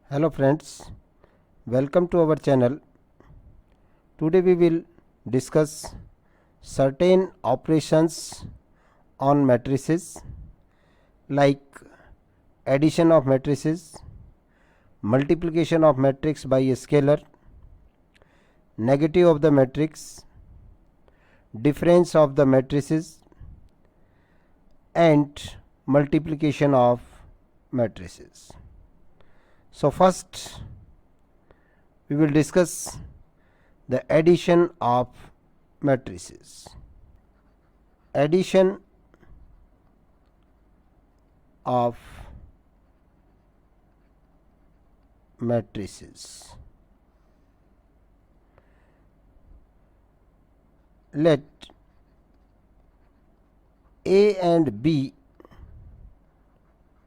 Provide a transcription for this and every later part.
Hello friends, welcome to our channel. Today we will discuss certain operations on matrices like addition of matrices, multiplication of matrix by a scalar, negative of the matrix, difference of the matrices and multiplication of matrices. So first we will discuss the addition of matrices. Addition of matrices. Let A and B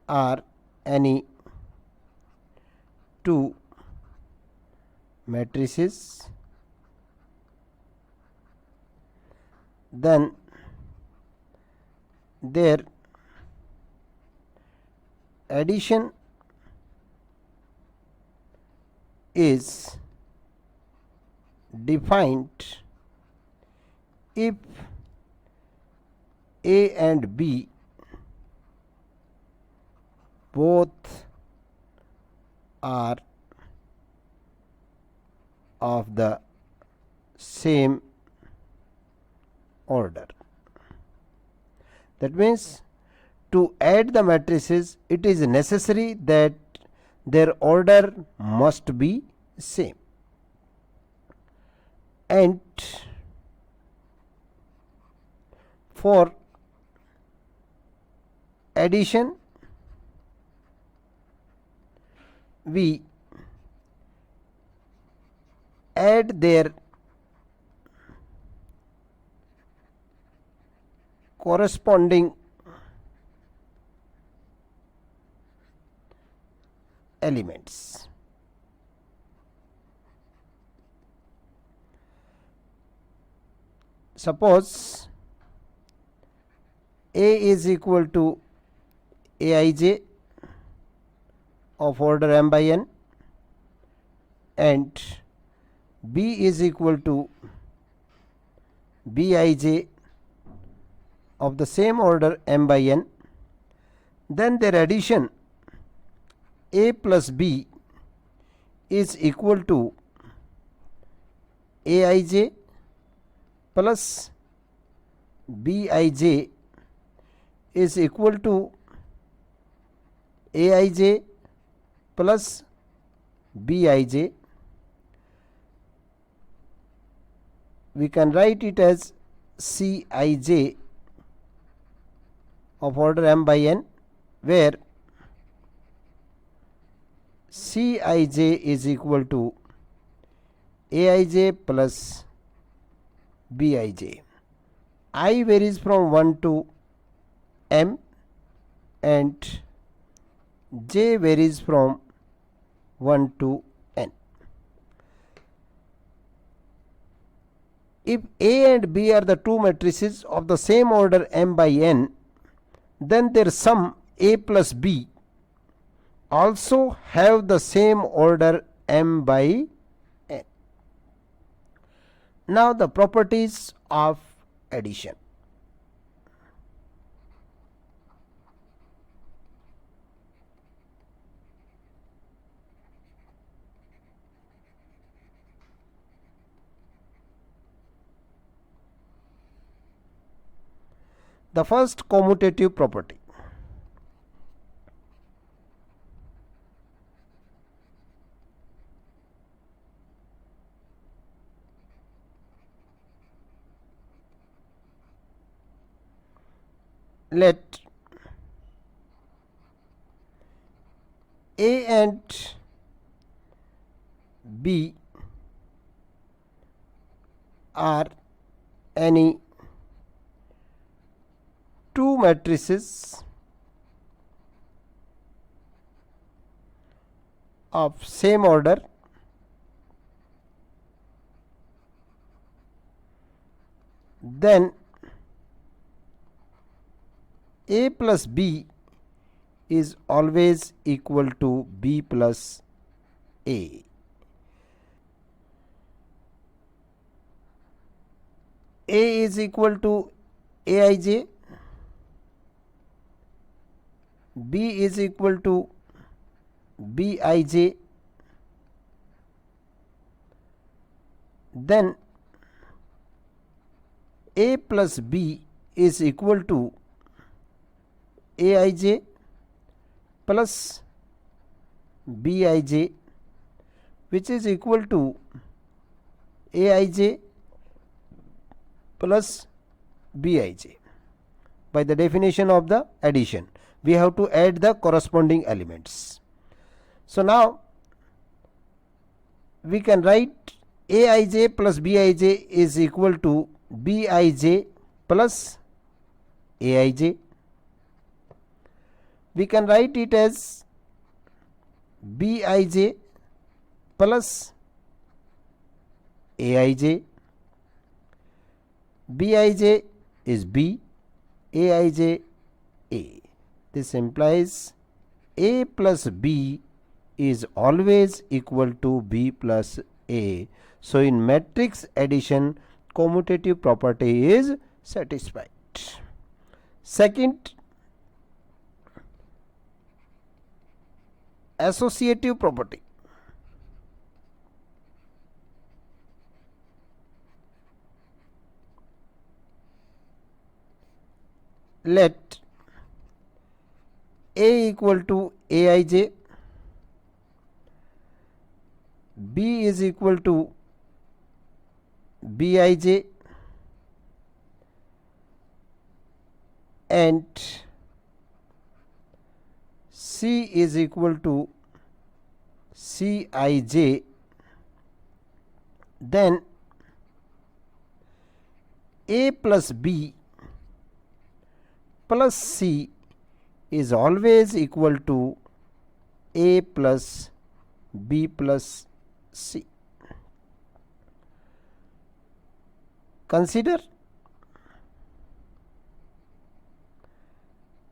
are any two matrices, then their addition is defined if A and B both are of the same order. That means to add the matrices it is necessary that their order must be same, and for addition we add their corresponding elements. Suppose A is equal to Aij of order m by n and B is equal to Bij of the same order m by n, then their addition A plus B is equal to Aij plus Bij is equal to Aij plus Bij. We can write it as Cij of order m by n, where Cij is equal to Aij plus Bij. I varies from 1 to m and j varies from 1 to n. If A and B are the two matrices of the same order m by n, then their sum A plus B also have the same order m by n. Now the properties of addition. The first, commutative property. Let A and B are any two matrices of same order, then A plus B is always equal to B plus A. A is equal to Aij, B is equal to Bij, then A plus B is equal to Aij plus Bij, which is equal to Aij plus Bij. By the definition of the addition, we have to add the corresponding elements. So now we can write Aij plus Bij is equal to Bij plus Aij. We can write it as Bij plus Aij. Bij is B, Aij A. This implies A plus B is always equal to B plus A. So in matrix addition, commutative property is satisfied. Second, associative property. Let A equal to Aij, B is equal to Bij, and C is equal to Cij, then A plus B plus C is always equal to A plus B plus C. Consider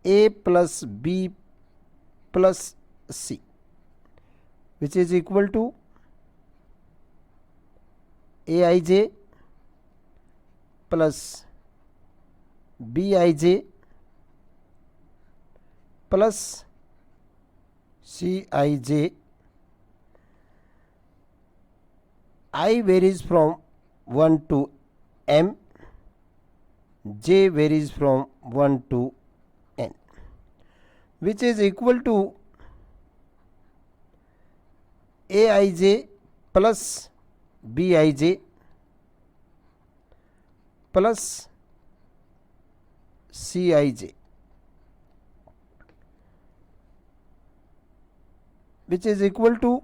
A plus B plus C, which is equal to Aij plus Bij plus Cij. I varies from 1 to m, j varies from 1 to n, which is equal to Aij plus Bij plus Cij, which is equal to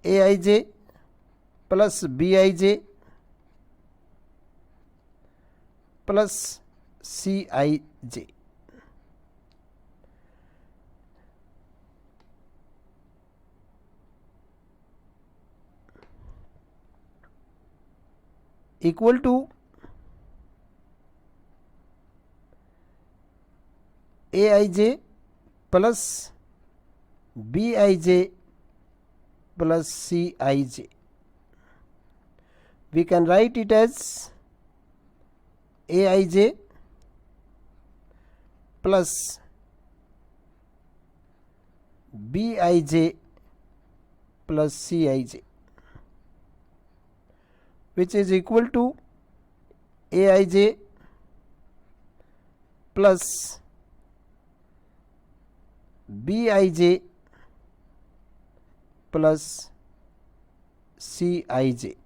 Aij plus Bij plus Cij. Equal to Aij plus Bij plus Cij. We can write it as Aij plus Bij plus Cij, which is equal to Aij plus Bij plus Cij,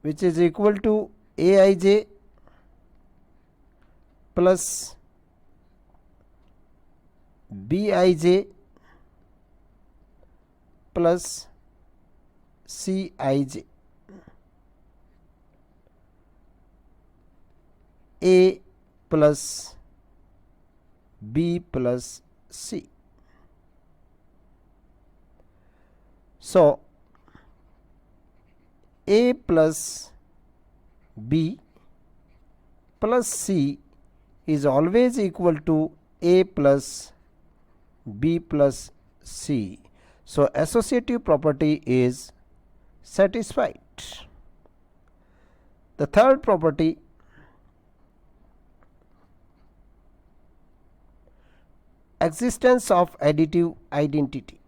which is equal to Aij plus Bij plus Cij. A plus B plus C. So A plus B plus C is always equal to A plus B plus C. So associative property is satisfied. The third property, existence of additive identity.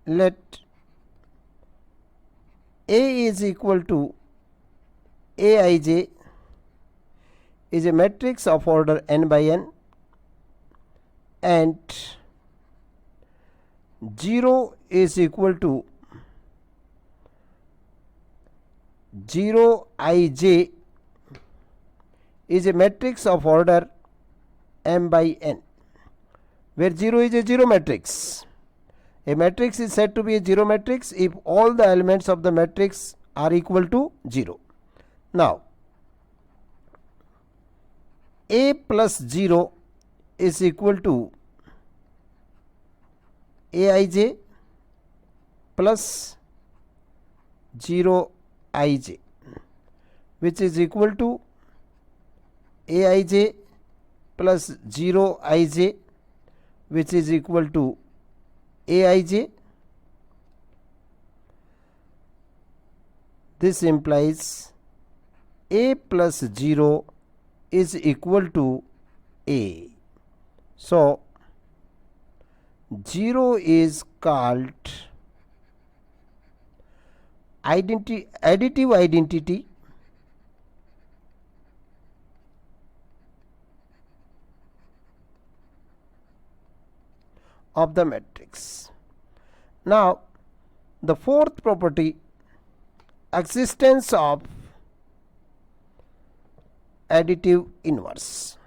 Let A is equal to Aij is a matrix of order n by n, and 0 is equal to 0ij is a matrix of order m by n, where 0 is a zero matrix. A matrix is said to be a zero matrix if all the elements of the matrix are equal to 0. Now, A plus 0 is equal to Aij plus 0ij, which is equal to Aij plus 0ij, which is equal to Aij. This implies A plus 0 is equal to A. So 0 is called additive identity of the matrix. Now, the fourth property, existence of additive inverse.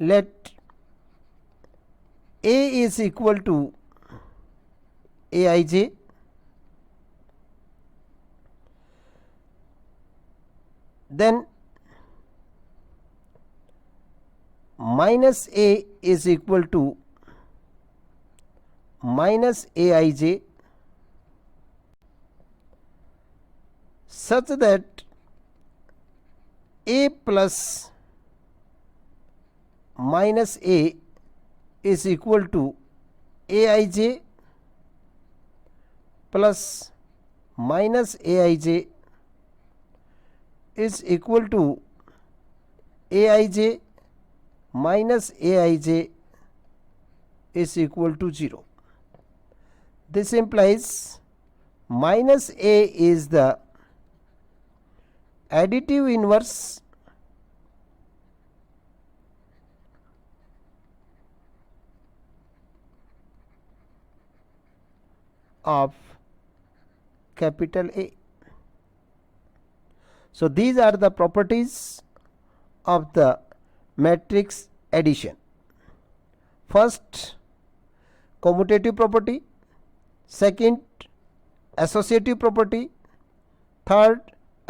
Let A is equal to Aij, then minus A is equal to minus Aij, such that A plus minus A is equal to Aij plus minus Aij is equal to Aij minus Aij is equal to 0. This implies minus A is the additive inverse of capital A. So these are the properties of the matrix addition. First, commutative property. Second, associative property. Third,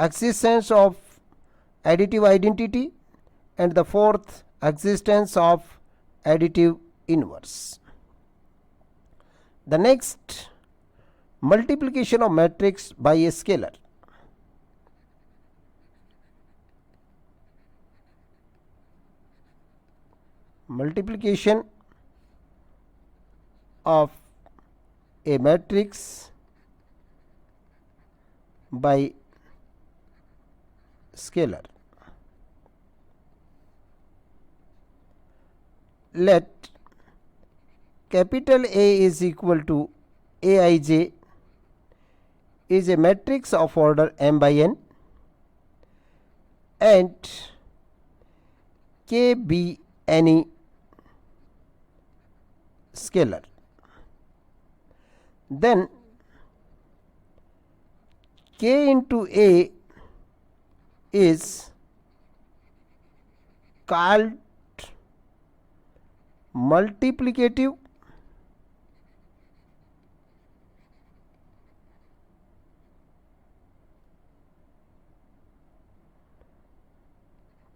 existence of additive identity. And the fourth, existence of additive inverse. The next, multiplication of matrix by a scalar. Multiplication of a matrix by scalar. Let capital A is equal to Aij is a matrix of order m by n, and K be any scalar. Then K into A is called multiplicative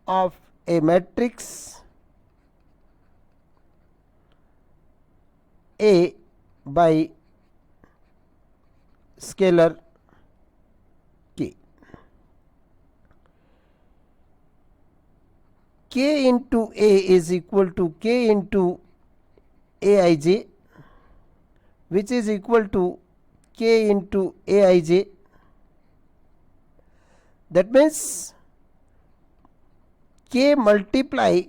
of a matrix A by scalar K. K into A is equal to K into Aij, which is equal to K into Aij. That means K multiply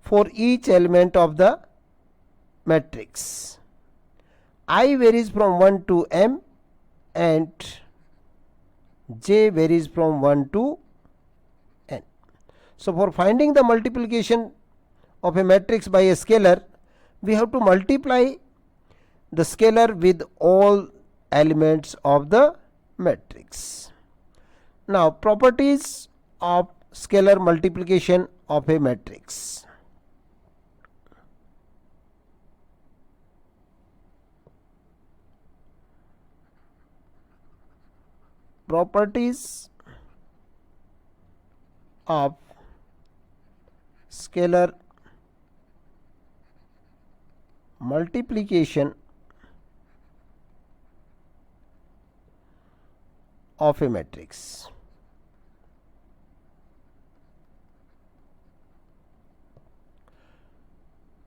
for each element of the matrix. I varies from 1 to m and j varies from 1 to n. So, for finding the multiplication of a matrix by a scalar, we have to multiply the scalar with all elements of the matrix. Now, properties of scalar multiplication of a matrix. Properties of scalar multiplication of a matrix.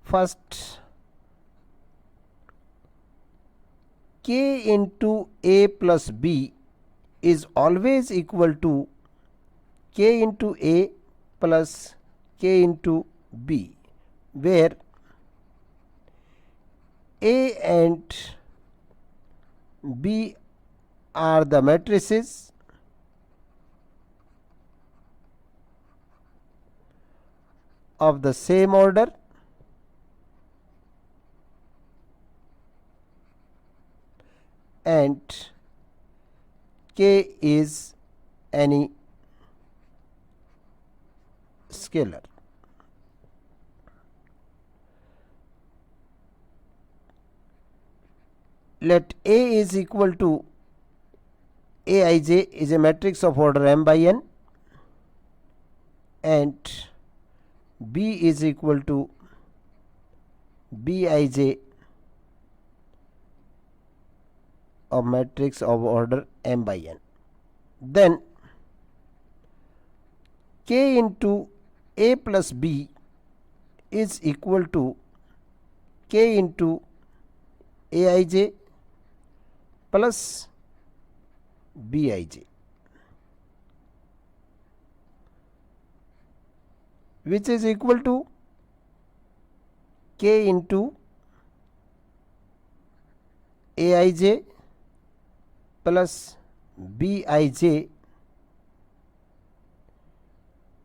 First, K into A plus B is always equal to K into A plus K into B, where A and B are the matrices of the same order and K is any scalar. Let A is equal to Aij is a matrix of order m by n and B is equal to Bij of matrix of order m by n. Then K into A plus B is equal to K into Aij plus Bij, which is equal to K into Aij plus Bij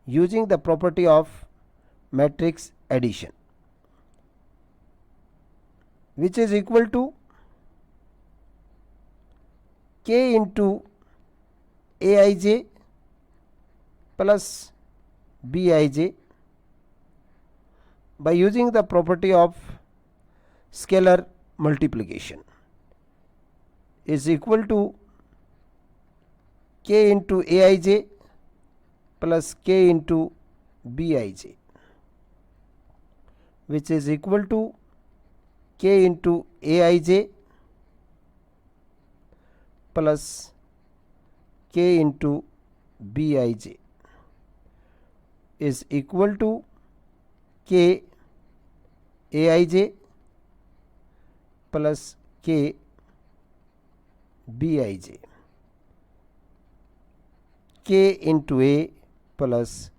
using the property of matrix addition, which is equal to K into Aij plus Bij by using the property of scalar multiplication is equal to K into Aij plus K into Bij, which is equal to K into Aij plus K into Bij is equal to K Aij plus K Bij, K into A plus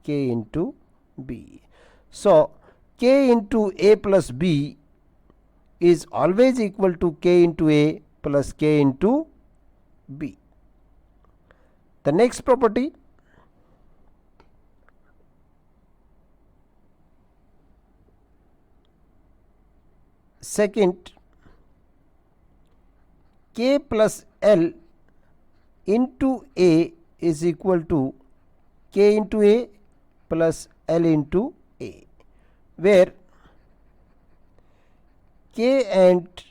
K into B. So, K into A plus B is always equal to K into A plus K into B. The next property, second, K plus L into A is equal to K into A plus L into A, where K and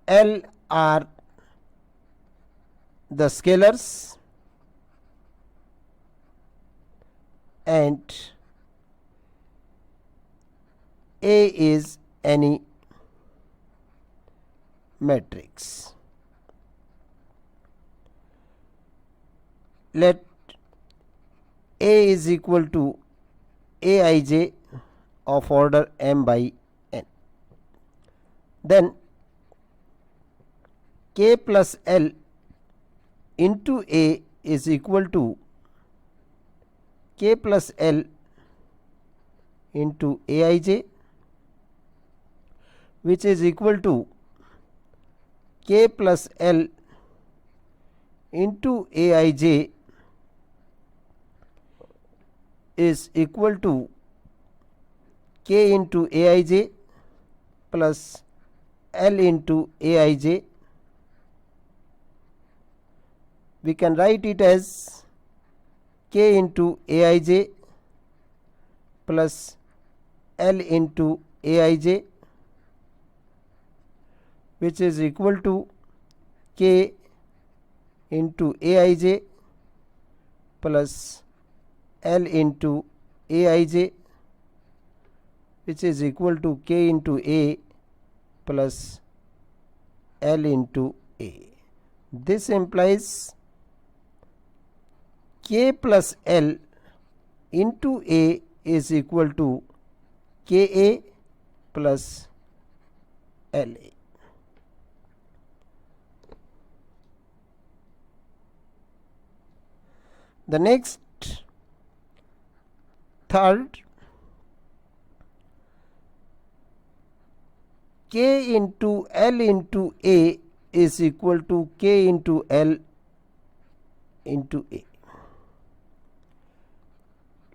L are the scalars and A is any matrix. Let A is equal to Aij of order m by n. Then K plus L into A is equal to K plus L into Aij, which is equal to K plus L into Aij is equal to K into Aij plus L into Aij. We can write it as K into Aij plus L into Aij, which is equal to K into Aij plus L into Aij, which is equal to K into A plus L into A. This implies K plus L into A is equal to Ka plus La. The next third, K into L into A is equal to K into L into A.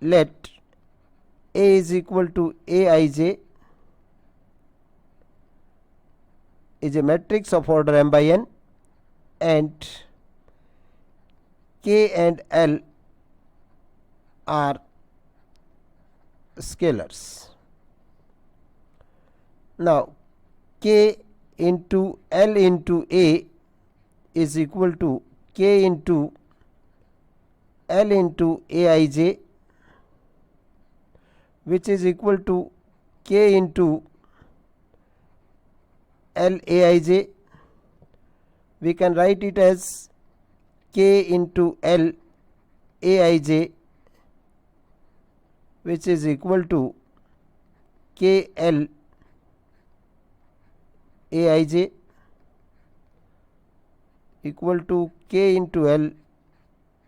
Let A is equal to Aij is a matrix of order m by n, and K and L are scalars. Now K into L into A is equal to K into L into Aij, which is equal to K into L Aij. We can write it as K into L Aij, which is equal to K L Aij equal to K into L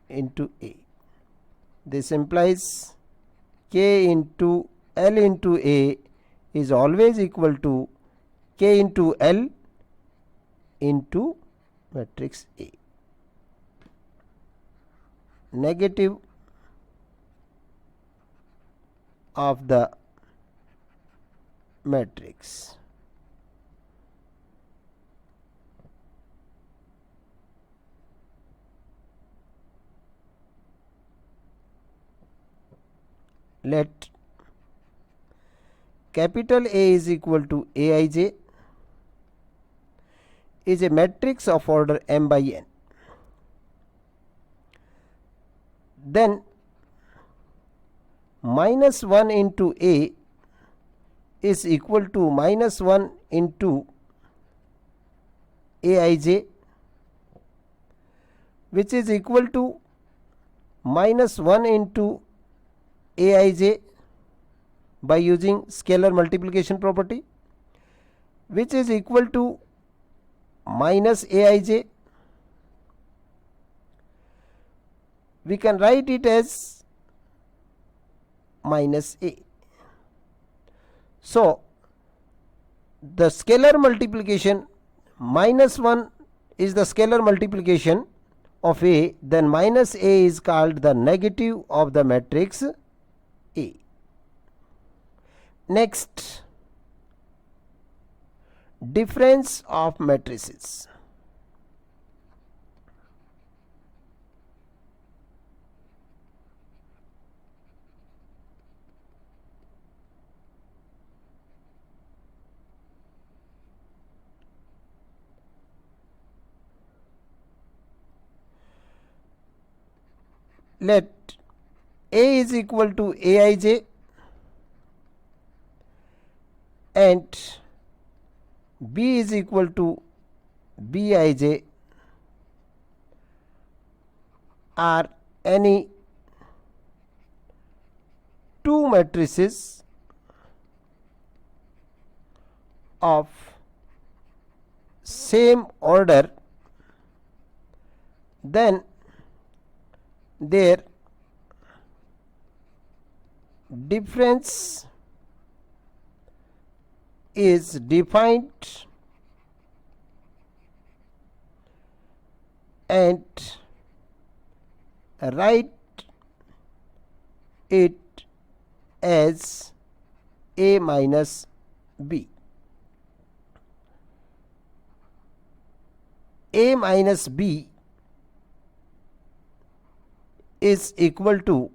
into A. This implies K into L into A is always equal to K into L into matrix A. Negative of the matrix. Let capital A is equal to Aij is a matrix of order m by n. Then minus 1 into A is equal to minus 1 into Aij, which is equal to minus 1 into Aij by using scalar multiplication property, which is equal to minus Aij. We can write it as minus A. So the scalar multiplication, minus 1 is the scalar multiplication of A, then minus A is called the negative of the matrix A. Next, difference of matrices. let A is equal to Aij and B is equal to Bij are any two matrices of same order, then their difference is defined and write it as A minus B. A minus B is equal to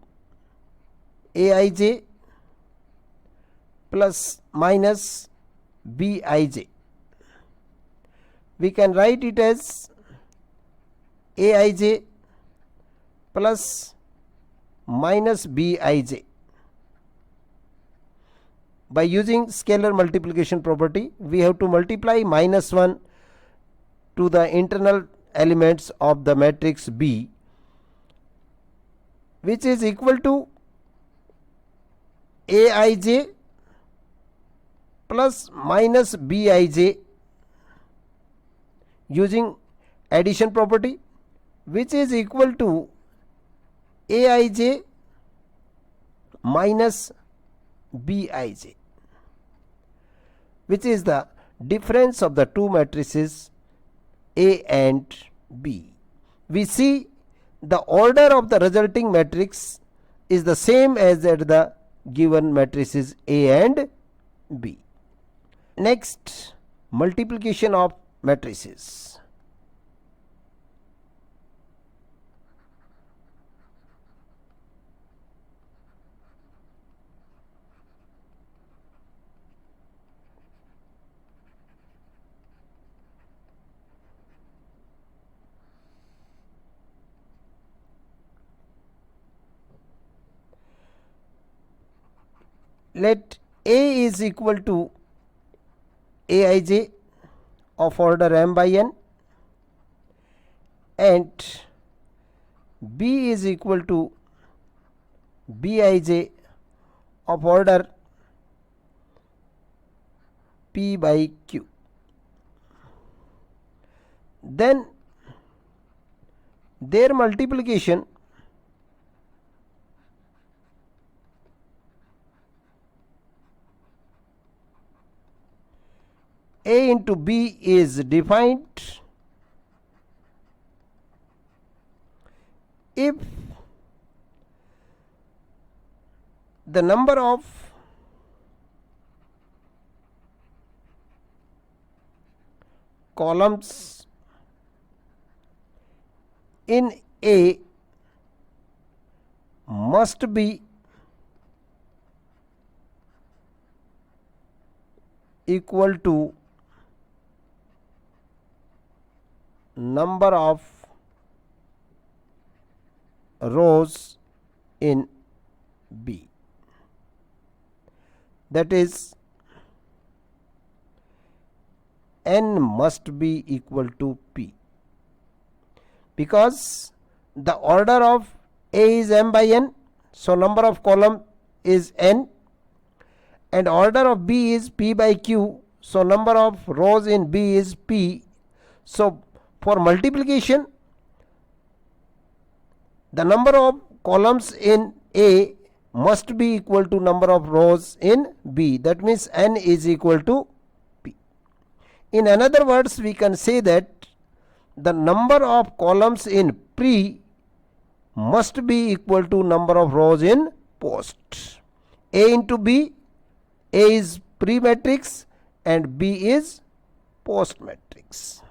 Aij plus minus Bij. We can write it as Aij plus minus Bij. By using scalar multiplication property, we have to multiply minus 1 to the internal elements of the matrix B, which is equal to Aij plus minus Bij using addition property, which is equal to Aij minus Bij, which is the difference of the two matrices A and B. We see the order of the resulting matrix is the same as at the given matrices A and B. Next, multiplication of matrices. Let A is equal to Aij of order m by n and B is equal to Bij of order p by q. Then their multiplication A into B is defined if the number of columns in A must be equal to number of rows in B. That is, n must be equal to P, because the order of A is m by n, so number of column is n, and order of B is p by q, so number of rows in B is p. So for multiplication, the number of columns in A must be equal to number of rows in B. That means n is equal to P. In another words, we can say that the number of columns in pre must be equal to number of rows in post. A into B, A is pre matrix and B is post matrix.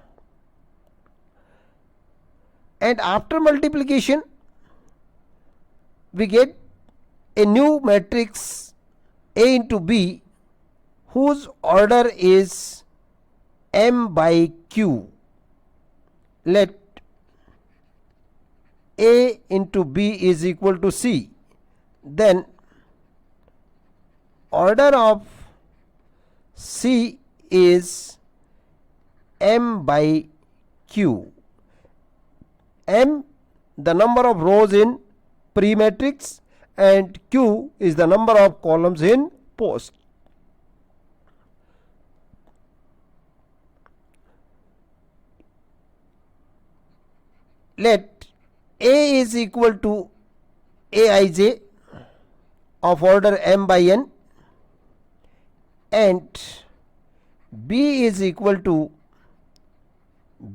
And after multiplication, we get a new matrix A into B whose order is m by q. Let A into B is equal to C, then order of C is M by Q. M, the number of rows in pre-matrix, and Q is the number of columns in post. Let A is equal to Aij of order M by N, and B is equal to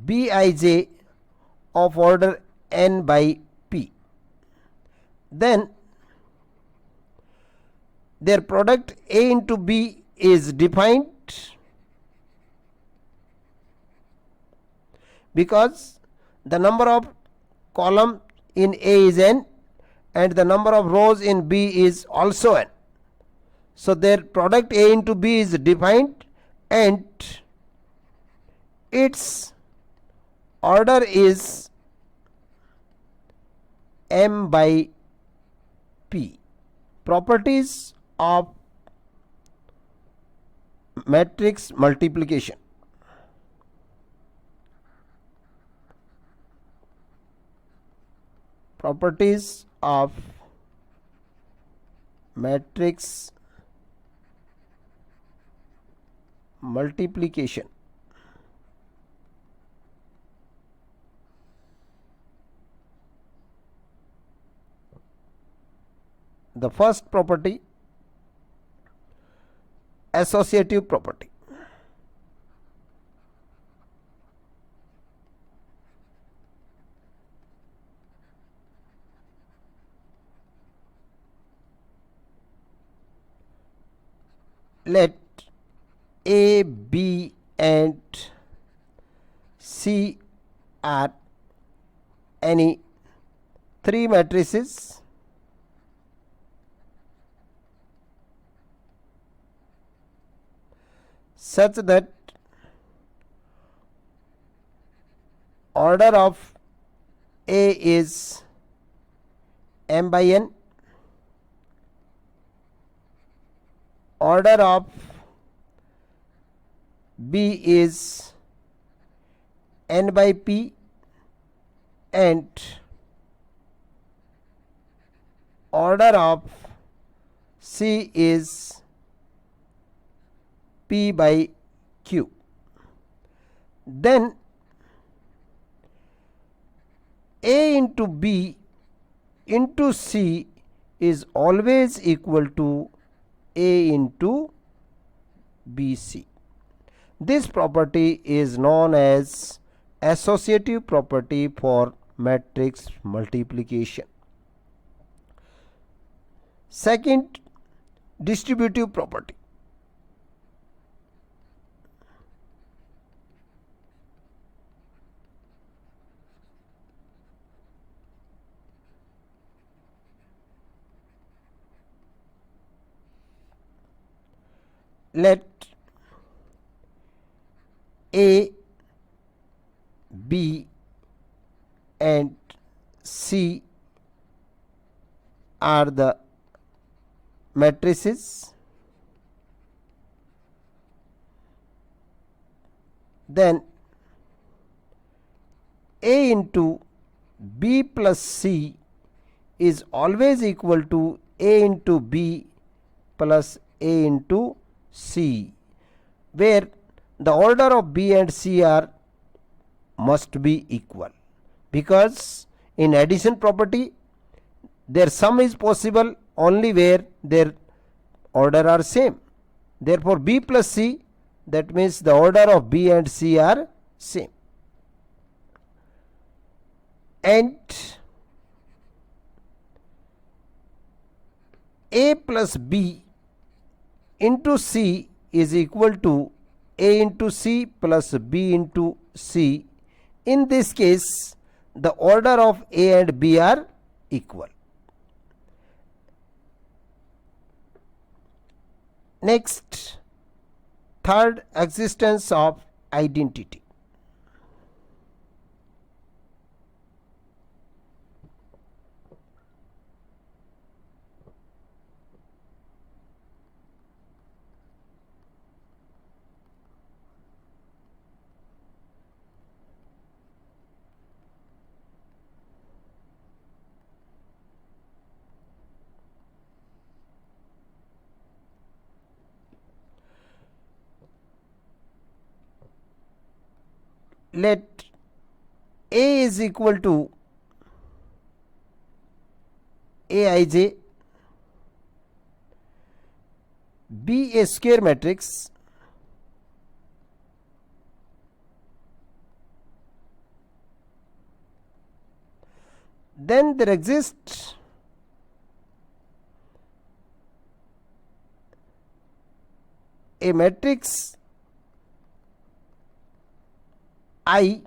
Bij of order N by P. Then their product A into B is defined because the number of column in A is n and the number of rows in B is also n. So their product A into B is defined and its order is M by P. Properties of matrix multiplication. Properties of matrix multiplication. The first property, associative property. Let A, B and C are any three matrices such that order of A is M by N, order of B is N by P, and order of C is P by Q. Then A into B into C is always equal to A into BC. This property is known as associative property for matrix multiplication. Second, distributive property. Let A, B and C are the matrices. Then A into B plus C is always equal to A into B plus A into C, where the order of B and C are must be equal, because in addition property their sum is possible only where their order are same. Therefore B plus C, that means the order of B and C are same. And A plus B into C is equal to A into C plus B into C. In this case, the order of A and B are equal. Next, third, existence of identity. let A is equal to Aij, be a square matrix, then there exists a matrix I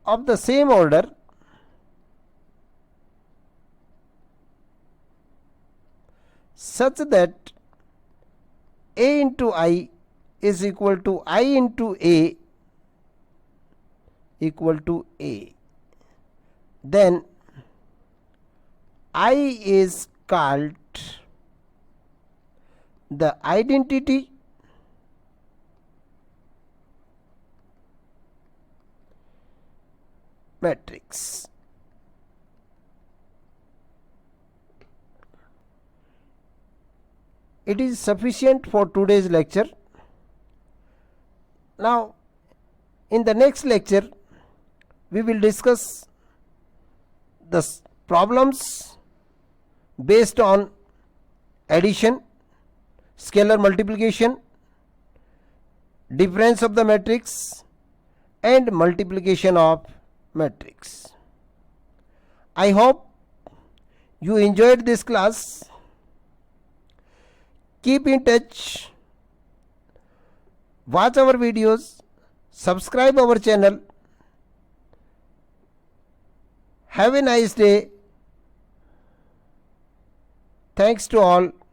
of the same order such that A into I is equal to I into A equal to A. Then I is called the identity matrix. It is sufficient for today's lecture. Now, in the next lecture, we will discuss the problems based on addition, scalar multiplication, difference of the matrix, and multiplication of matrix. I hope you enjoyed this class. Keep in touch, watch our videos, subscribe our channel. Have a nice day. Thanks to all.